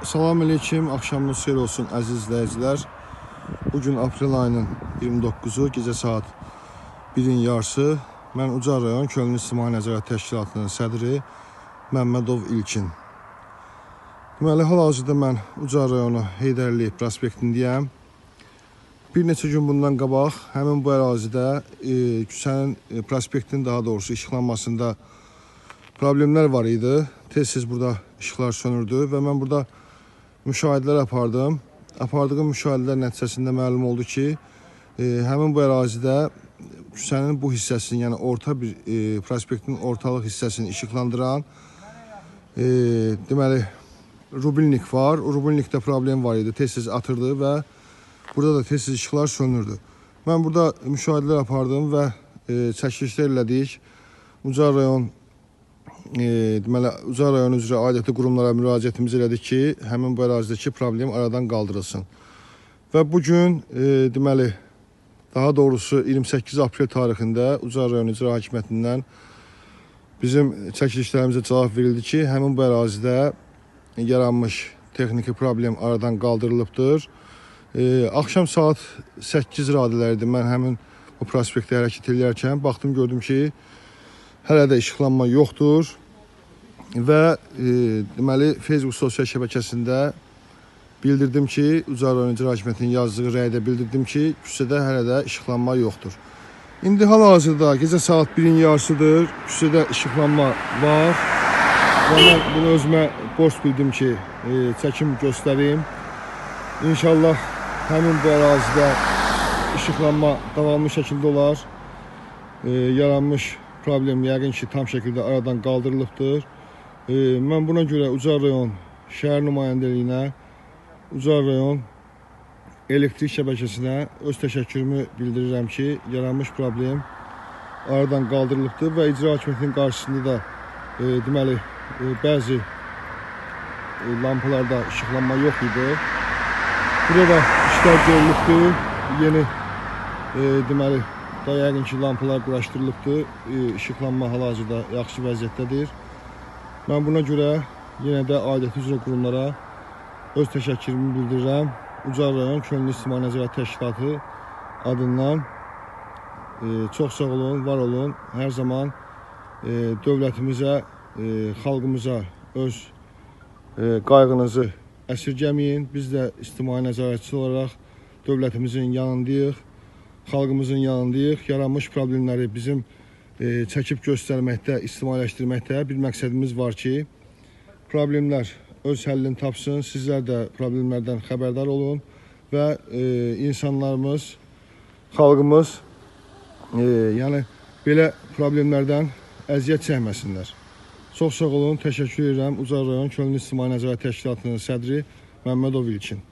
Salam aleyküm, axşamınız xeyir olsun əziz izləyicilər. Bugün aprel ayının 29-u, gecə saat 1-in yarısı. Mən Ucar rayon Könüllü İctimai Nəzarət Təşkilatının sədri Məmmədov İlkin. Deməli, hal-hazırda mən Ucar rayonu Heydərli prospektindəyəm. Bir neçə gün bundan qabaq həmin bu ərazidə küçənin, prospektin daha doğrusu işıqlanmasında problemlər var idi. Tez-tez burada işıqlar sönürdü və mən burada müşahidələr apardım. Apardığım müşahidələr nəticəsində məlum oldu ki, həmin bu ərazidə küçənin bu hissəsini, yəni orta bir prospektin ortalıq hissəsini işıqlandıran deməli rubilnik var. O rubilnikdə problem var idi. Tez-tez atırdı və burada da tez-tez işıqlar sönürdü. Mən burada müşahidələr apardım və çəkilişlər elədik. Ucar rayon deməli, Ucar rayonu üzrə aidiyyatlı qurumlara müraciətimiz elədik ki, həmin bu ərazidəki problem aradan qaldırılsın. Və bugün, deməli, daha doğrusu 28 aprel tarixində Ucar rayonu icra hakimiyyətindən bizim çəkilişlərimizə cavab verildi ki, həmin bu ərazidə yaranmış texniki problem aradan qaldırılıbdır. Axşam saat 8 radələrdir mən həmin bu prospektə hərəkət edərkən baxdım, gördüm ki, hələ də işıqlanma yoxdur və deməli Facebook sosial şəbəkəsində bildirdim ki, Ucar rayon icra hakimiyyətinin yazdığı rəydə bildirdim ki, küçədə hələ də işıqlanma yoxdur. İndi hal-hazırda gecə saat 1-in yarısıdır, küçədə işıqlanma var və mən bunu özümə borc bildim ki, çəkim göstərim. İnşallah həmin bu ərazidə işıqlanma davamlı şəkildə olar. Yaranmış problem yəqin ki, tam şəkildə aradan qaldırılıbdır. Mən buna görə Ucar rayon şəhər nümayəndəliyinə, Ucar rayon elektrik şəbəkəsinə öz təşəkkürümü bildirirəm ki, yaranmış problem aradan qaldırılıbdır və icra hakimiyyətinin qarşısında da deməli, bəzi lampalarda işıqlanma yox idi. Burada işlər görülübdür. Yeni deməli, da yəqin ki, lampalar quraşdırılıbdır. İşıqlanma hal-hazırda yaxşı vəziyyətdədir. Mən buna görə yenə də aidiyyatı üzrə qurumlara öz təşəkkürümü bildirirəm. Ucar rayon Könüllü İctimai Nəzarət Təşkilatı adından çox sağ olun, var olun. Hər zaman dövlətimizə, xalqımıza öz qayğınızı əsirgəməyin. Biz də ictimai nəzarətçi olaraq dövlətimizin yanındayıq, xalqımızın yanındayıq. Yaranmış problemləri bizim çəkib göstərməkdə, ictimailəşdirməkdə bir məqsədimiz var ki, problemlər öz həllini tapsın, sizlər də problemlərdən xəbərdar olun və insanlarımız, xalqımız yəni belə problemlərdən əziyyət çəkməsinlər. Çox sağ olun, təşəkkür edirəm. Ucar rayon Könüllü İctimai Nəzarət Təşkilatının sədri Məmmədov İlkin.